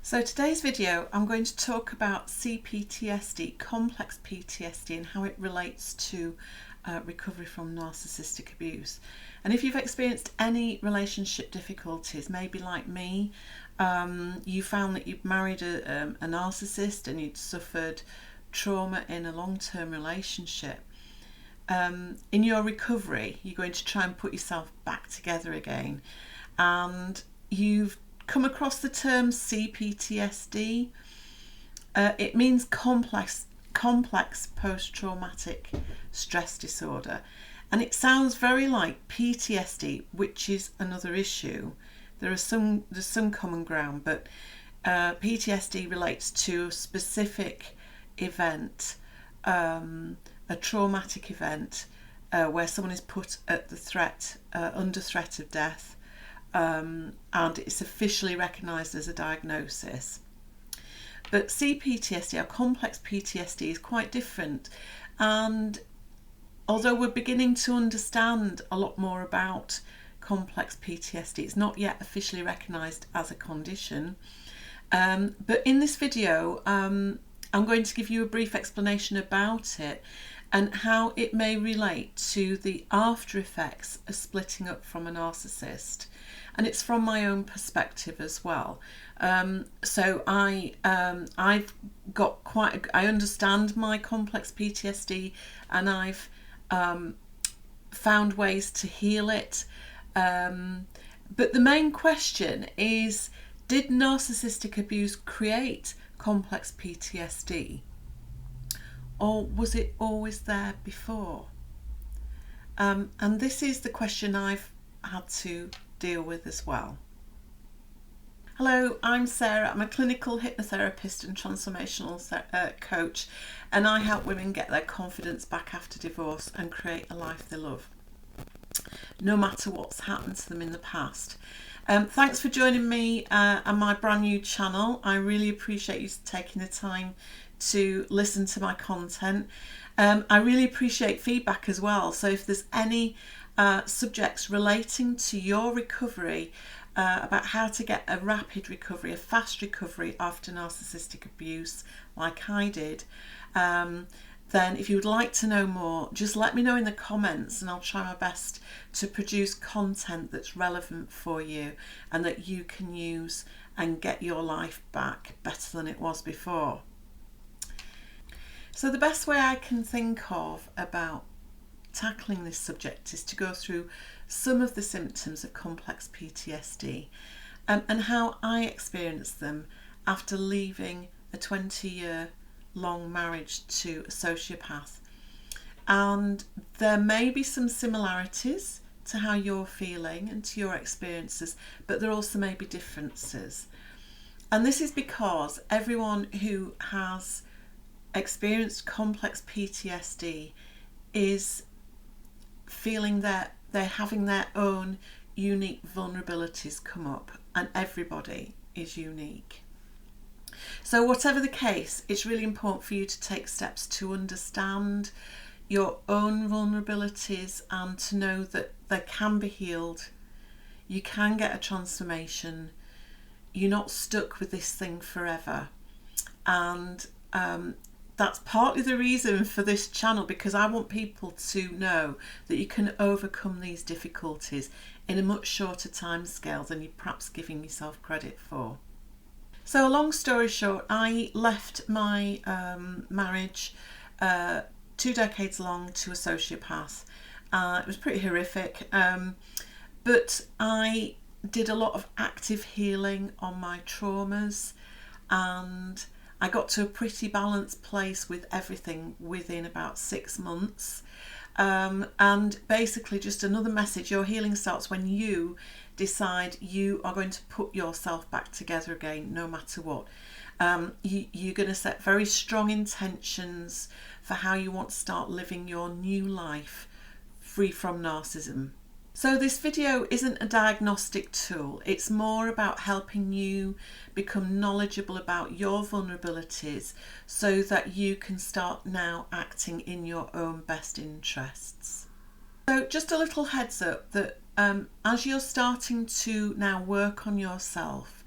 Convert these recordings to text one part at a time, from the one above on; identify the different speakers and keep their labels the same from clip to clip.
Speaker 1: So today's video, I'm going to talk about CPTSD, complex PTSD, and how it relates to recovery from narcissistic abuse. And if you've experienced any relationship difficulties, maybe like me, you found that you'd married a narcissist and you'd suffered trauma in a long-term relationship, in your recovery, you're going to try and put yourself back together again. And you've come across the term CPTSD. It means complex post-traumatic stress disorder, and it sounds very like PTSD, which is another issue. There's some common ground, but PTSD relates to a specific event, a traumatic event where someone is put at under threat of death. And it's officially recognised as a diagnosis. But CPTSD, or complex PTSD, is quite different, and although we're beginning to understand a lot more about complex PTSD, it's not yet officially recognised as a condition. But in this video, I'm going to give you a brief explanation about it and how it may relate to the after effects of splitting up from a narcissist. And it's from my own perspective as well. So I've got I understand my complex PTSD, and I've found ways to heal it. But the main question is, did narcissistic abuse create complex PTSD? Or was it always there before? And this is the question I've had to deal with as well. Hello, I'm Sarah. I'm a clinical hypnotherapist and transformational coach, and I help women get their confidence back after divorce and create a life they love, no matter what's happened to them in the past. Thanks for joining me on my brand new channel. I really appreciate you taking the time to listen to my content. I really appreciate feedback as well. So if there's any subjects relating to your recovery, about how to get a rapid recovery, a fast recovery after narcissistic abuse like I did, then if you would like to know more, just let me know in the comments, and I'll try my best to produce content that's relevant for you and that you can use and get your life back better than it was before. So the best way I can think of about tackling this subject is to go through some of the symptoms of complex PTSD, and how I experienced them after leaving a 20-year long marriage to a sociopath. And there may be some similarities to how you're feeling and to your experiences, but there also may be differences. And this is because everyone who has experienced complex PTSD is feeling that they're having their own unique vulnerabilities come up, and everybody is unique. So whatever the case, it's really important for you to take steps to understand your own vulnerabilities and to know that they can be healed. You can get a transformation. You're not stuck with this thing forever. And that's partly the reason for this channel, because I want people to know that you can overcome these difficulties in a much shorter time scale than you're perhaps giving yourself credit for. So long story short, I left my marriage 2 decades long to a sociopath. It was pretty horrific, but I did a lot of active healing on my traumas, and I got to a pretty balanced place with everything within about 6 months. And basically, just another message, your healing starts when you decide you are going to put yourself back together again, no matter what. You're going to set very strong intentions for how you want to start living your new life free from narcissism. So this video isn't a diagnostic tool. It's more about helping you become knowledgeable about your vulnerabilities so that you can start now acting in your own best interests. So just a little heads up that as you're starting to now work on yourself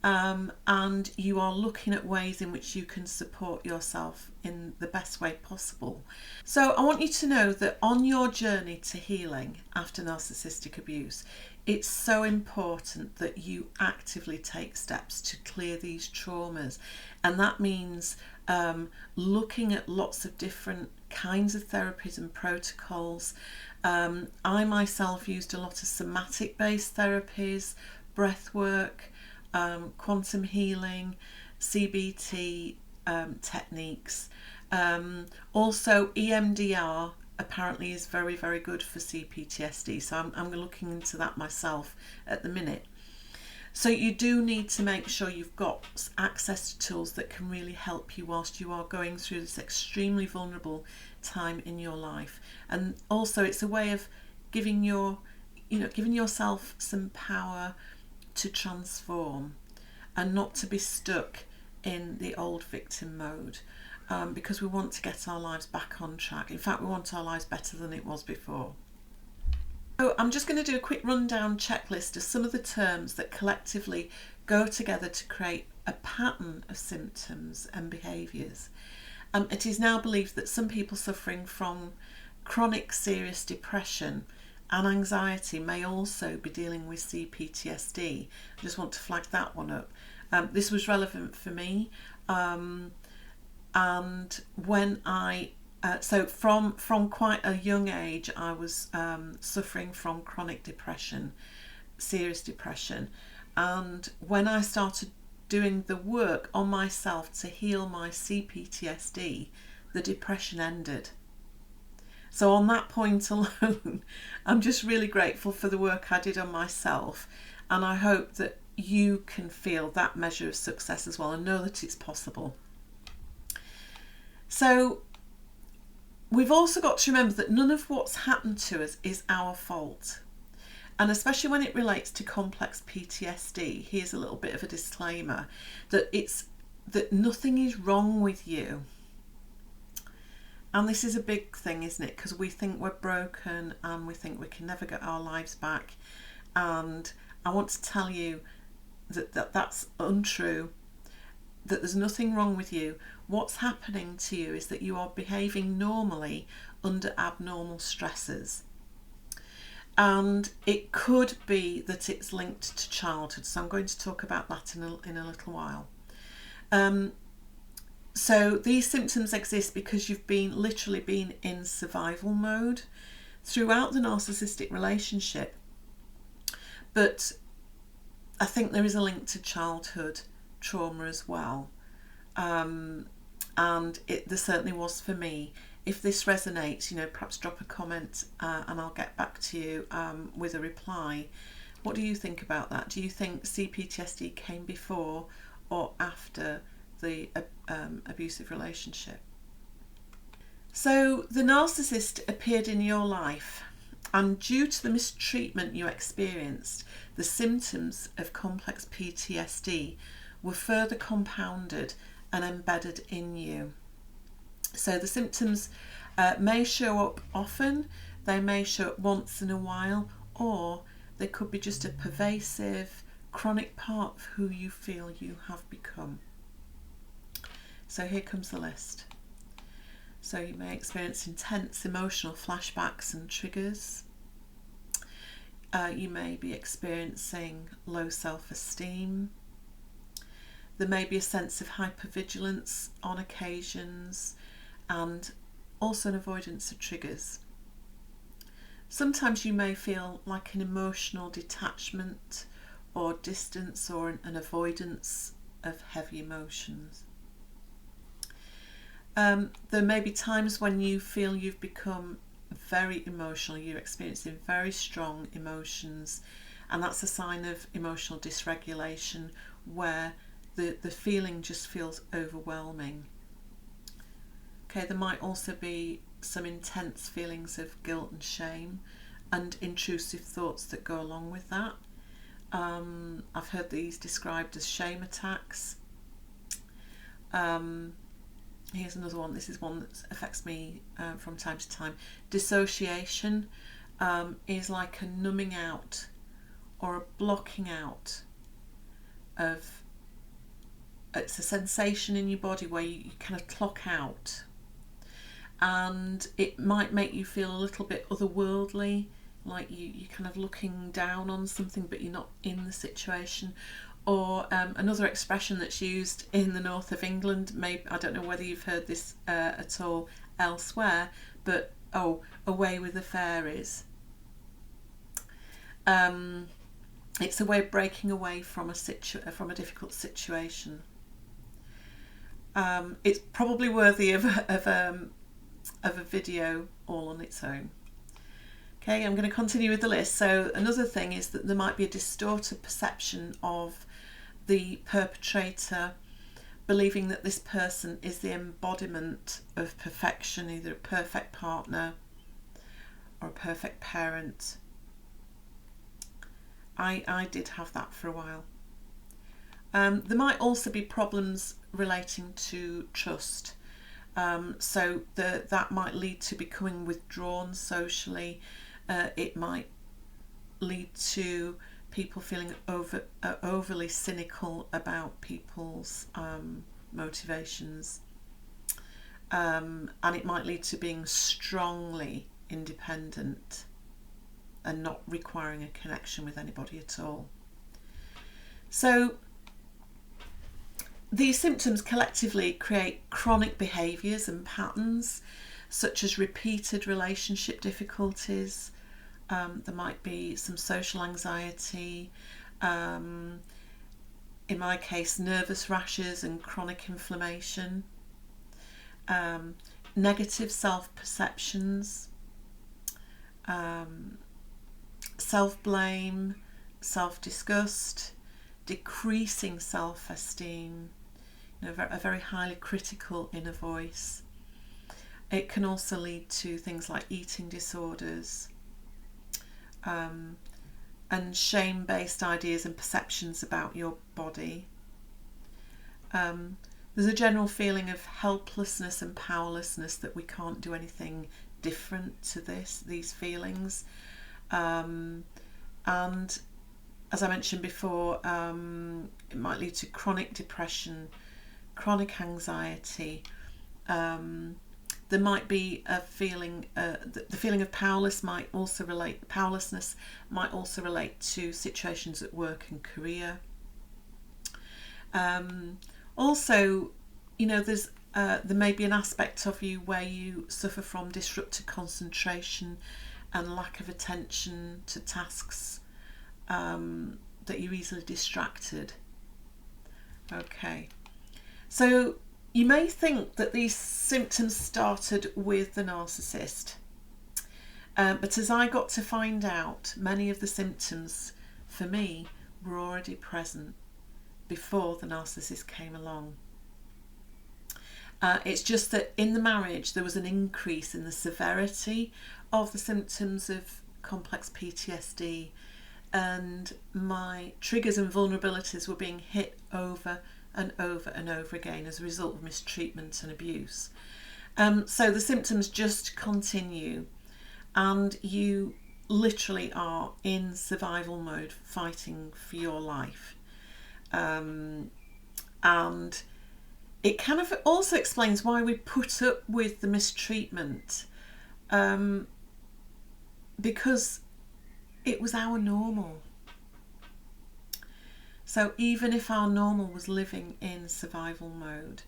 Speaker 1: and you are looking at ways in which you can support yourself in the best way possible. So I want you to know that on your journey to healing after narcissistic abuse, it's so important that you actively take steps to clear these traumas. And that means looking at lots of different kinds of therapies and protocols. I myself used a lot of somatic based therapies, breath work, quantum healing, CBT techniques. Also EMDR apparently is very, very good for CPTSD, so I'm looking into that myself at the minute. So you do need to make sure you've got access to tools that can really help you whilst you are going through this extremely vulnerable time in your life. And also it's a way of giving yourself some power to transform and not to be stuck in the old victim mode, because we want to get our lives back on track. In fact, we want our lives better than it was before. So I'm just going to do a quick rundown checklist of some of the terms that collectively go together to create a pattern of symptoms and behaviours. It is now believed that some people suffering from chronic serious depression and anxiety may also be dealing with CPTSD. I just want to flag that one up. This was relevant for me, and when so from quite a young age I was suffering from chronic depression, serious depression, and when I started doing the work on myself to heal my CPTSD, the depression ended. So on that point alone, I'm just really grateful for the work I did on myself, and I hope that you can feel that measure of success as well and know that it's possible. So we've also got to remember that none of what's happened to us is our fault. And especially when it relates to complex PTSD, here's a little bit of a disclaimer that nothing is wrong with you. And this is a big thing, isn't it? Because we think we're broken and we think we can never get our lives back. And I want to tell you that that's untrue, that there's nothing wrong with you. What's happening to you is that you are behaving normally under abnormal stresses. And it could be that it's linked to childhood. So I'm going to talk about that in a little while. So these symptoms exist because you've literally been in survival mode throughout the narcissistic relationship. But I think there is a link to childhood trauma as well. And there certainly was for me. If this resonates, perhaps drop a comment and I'll get back to you with a reply. What do you think about that? Do you think CPTSD came before or after the abusive relationship? So the narcissist appeared in your life, and due to the mistreatment you experienced, the symptoms of complex PTSD were further compounded and embedded in you. So the symptoms may show up often, they may show up once in a while, or they could be just a pervasive, chronic part of who you feel you have become. So here comes the list. So you may experience intense emotional flashbacks and triggers. You may be experiencing low self-esteem. There may be a sense of hypervigilance on occasions, and also an avoidance of triggers. Sometimes you may feel like an emotional detachment or distance or an avoidance of heavy emotions. There may be times when you feel you've become very emotional, you're experiencing very strong emotions, and that's a sign of emotional dysregulation where the feeling just feels overwhelming. Okay, there might also be some intense feelings of guilt and shame and intrusive thoughts that go along with that. I've heard these described as shame attacks. Here's another one. This is one that affects me from time to time. Dissociation is like a numbing out or a blocking out of it's a sensation in your body where you kind of clock out, and it might make you feel a little bit otherworldly, like you're kind of looking down on something but you're not in the situation. Or another expression that's used in the north of England, maybe, I don't know whether you've heard this at all elsewhere, but away with the fairies. It's a way of breaking away from a difficult situation. It's probably worthy of a video all on its own. Okay, I'm going to continue with the list. So another thing is that there might be a distorted perception of the perpetrator, believing that this person is the embodiment of perfection, either a perfect partner or a perfect parent. I did have that for a while. There might also be problems relating to trust. So that might lead to becoming withdrawn socially. It might lead to people feeling overly cynical about people's motivations. And it might lead to being strongly independent and not requiring a connection with anybody at all. So these symptoms collectively create chronic behaviours and patterns, such as repeated relationship difficulties. There might be some social anxiety, in my case nervous rashes and chronic inflammation, negative self-perceptions, self-blame, self-disgust, decreasing self-esteem, a very highly critical inner voice. It can also lead to things like eating disorders, and shame-based ideas and perceptions about your body. There's a general feeling of helplessness and powerlessness, that we can't do anything different to these feelings. And as I mentioned before, it might lead to chronic depression, chronic anxiety. There might be a feeling, the feeling of powerlessness might also relate to situations at work and career. Also, there may be an aspect of you where you suffer from disrupted concentration and lack of attention to tasks, that you're easily distracted. Okay, so you may think that these symptoms started with the narcissist, but as I got to find out, many of the symptoms for me were already present before the narcissist came along. It's just that in the marriage there was an increase in the severity of the symptoms of complex PTSD, and my triggers and vulnerabilities were being hit over and over and over again as a result of mistreatment and abuse. So the symptoms just continue, and you literally are in survival mode, fighting for your life. And it kind of also explains why we put up with the mistreatment, because it was our normal. So even if our normal was living in survival mode,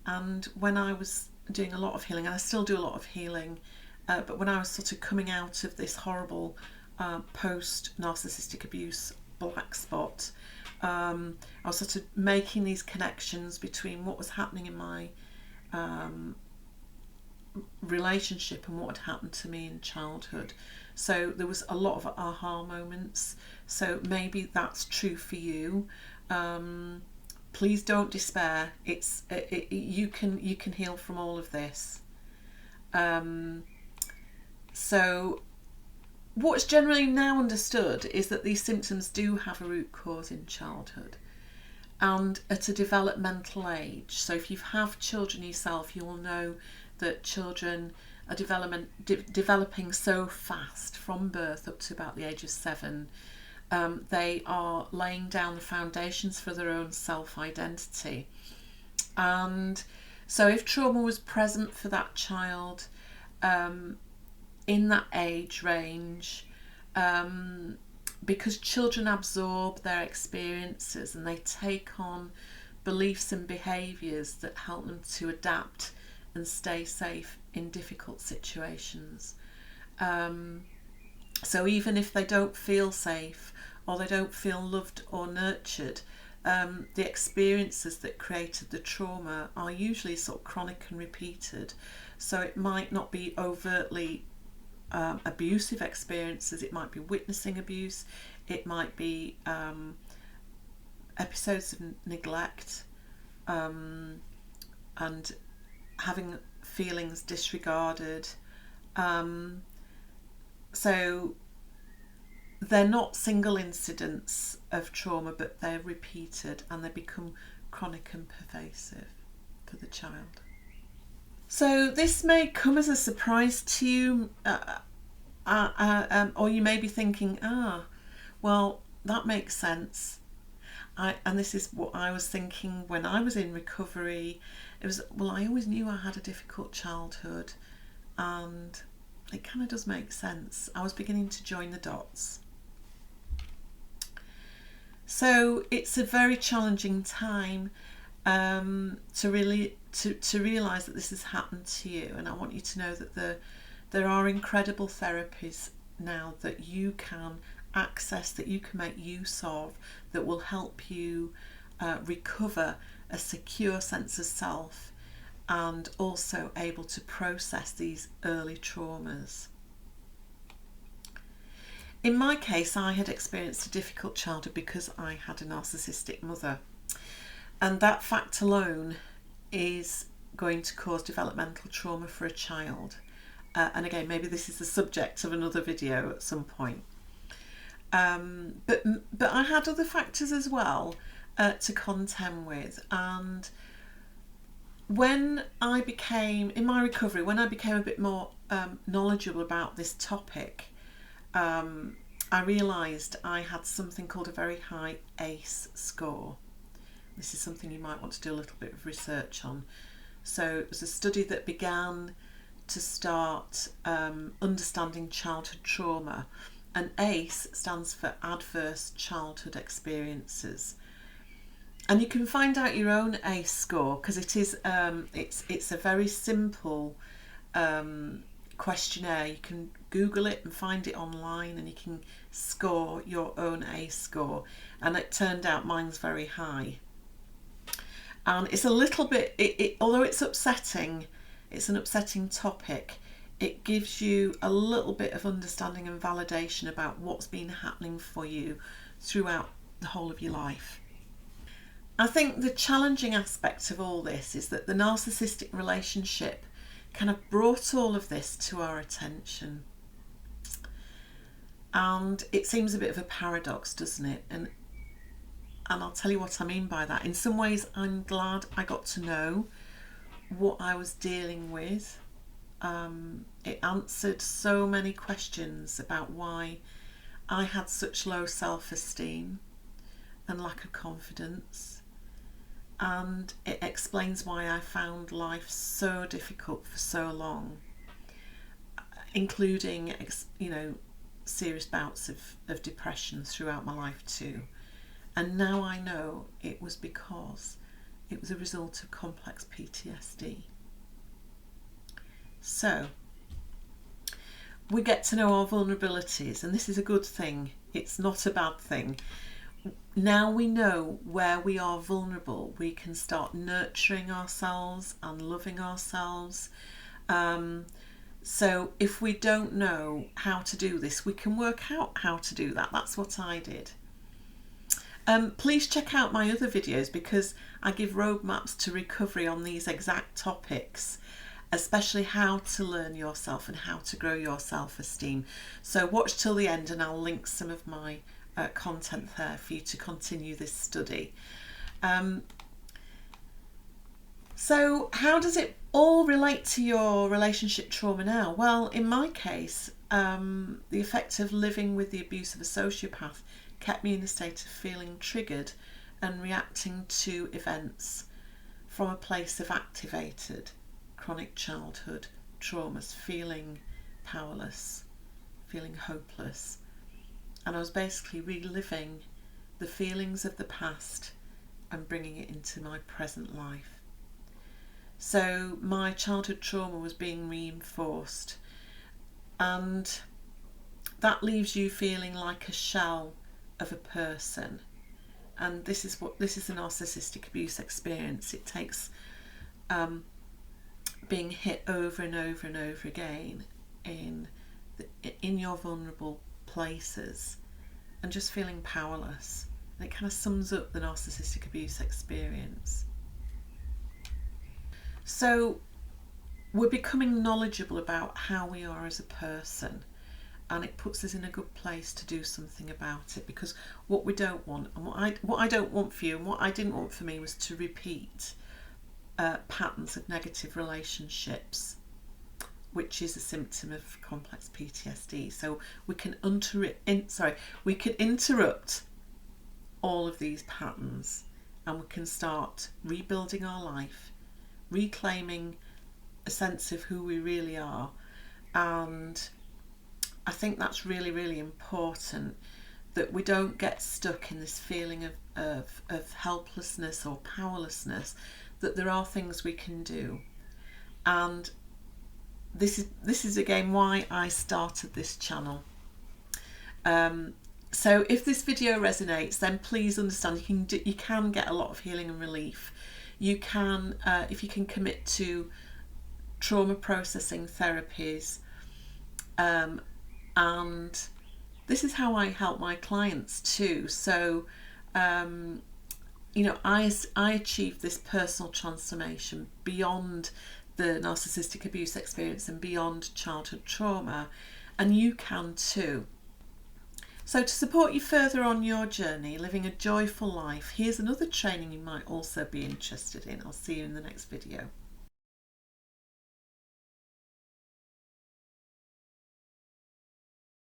Speaker 1: and when I was doing a lot of healing, and I still do a lot of healing, but when I was sort of coming out of this horrible post-narcissistic abuse black spot, I was sort of making these connections between what was happening in my relationship and what had happened to me in childhood. So there was a lot of aha moments. So maybe that's true for you. Please don't despair. You can heal from all of this. So what's generally now understood is that these symptoms do have a root cause in childhood and at a developmental age. So if you have children yourself, you will know that children are developing so fast from birth up to about the age of 7, They are laying down the foundations for their own self-identity. And so if trauma was present for that child in that age range, because children absorb their experiences and they take on beliefs and behaviours that help them to adapt and stay safe in difficult situations. So even if they don't feel safe or they don't feel loved or nurtured, the experiences that created the trauma are usually sort of chronic and repeated. So it might not be overtly abusive experiences, it might be witnessing abuse, it might be episodes of neglect, and having feelings disregarded. So they're not single incidents of trauma, but they're repeated and they become chronic and pervasive for the child. So this may come as a surprise to you, or you may be thinking, well, that makes sense. And this is what I was thinking when I was in recovery. It was, well, I always knew I had a difficult childhood, and it kind of does make sense. I was beginning to join the dots. So it's a very challenging time to realise that this has happened to you, and I want you to know that there are incredible therapies now that you can access, that you can make use of, that will help you recover a secure sense of self and also able to process these early traumas. In my case, I had experienced a difficult childhood because I had a narcissistic mother, and that fact alone is going to cause developmental trauma for a child. And again, maybe this is the subject of another video at some point. But I had other factors as well to contend with, and when I became, in my recovery, when I became a bit more knowledgeable about this topic, I realised I had something called a very high ACE score. This is something you might want to do a little bit of research on. So it was a study that began to start understanding childhood trauma, and ACE stands for Adverse Childhood Experiences. And you can find out your own ACE score, because it is it's a very simple questionnaire. You can Google it and find it online, and you can score your own ACE score, and it turned out mine's very high. And it's a little bit, although it's upsetting, it's an upsetting topic, it gives you a little bit of understanding and validation about what's been happening for you throughout the whole of your life. I think the challenging aspect of all this is that the narcissistic relationship kind of brought all of this to our attention. And it seems a bit of a paradox, doesn't it? And I'll tell you what I mean by that. In some ways, I'm glad I got to know what I was dealing with. It answered so many questions about why I had such low self-esteem and lack of confidence. And it explains why I found life so difficult for so long, including, serious bouts of depression throughout my life too. And now I know it was because it was a result of complex PTSD. So we get to know our vulnerabilities, and this is a good thing. It's not a bad thing. Now we know where we are vulnerable, we can start nurturing ourselves and loving ourselves. So if we don't know how to do this, we can work out how to do that. That's what I did. Please check out my other videos, because I give roadmaps to recovery on these exact topics, especially how to learn yourself and how to grow your self-esteem. So watch till the end, and I'll link some of my content there for you to continue this study. So how does it all relate to your relationship trauma now? Well, in my case, the effect of living with the abuse of a sociopath kept me in a state of feeling triggered and reacting to events from a place of activated chronic childhood traumas, feeling powerless, feeling hopeless. And I was basically reliving the feelings of the past and bringing it into my present life. So my childhood trauma was being reinforced, and that leaves you feeling like a shell of a person. And this is a narcissistic abuse experience. It takes being hit over and over and over again in your vulnerable places and just feeling powerless. And it kind of sums up the narcissistic abuse experience. So we're becoming knowledgeable about how we are as a person, and it puts us in a good place to do something about it, because what we don't want, and what I don't want for you and what I didn't want for me, was to repeat patterns of negative relationships, which is a symptom of complex PTSD. So we can interrupt all of these patterns, and we can start rebuilding our life, reclaiming a sense of who we really are. And I think that's really, really important, that we don't get stuck in this feeling of helplessness or powerlessness, that there are things we can do. And this is again why I started this channel. So if this video resonates, then please understand you can get a lot of healing and relief. You can, if you can commit to trauma processing therapies, and this is how I help my clients too. So, you know, I achieved this personal transformation beyond the narcissistic abuse experience and beyond childhood trauma, and you can too. So to support you further on your journey, living a joyful life, here's another training you might also be interested in. I'll see you in the next video.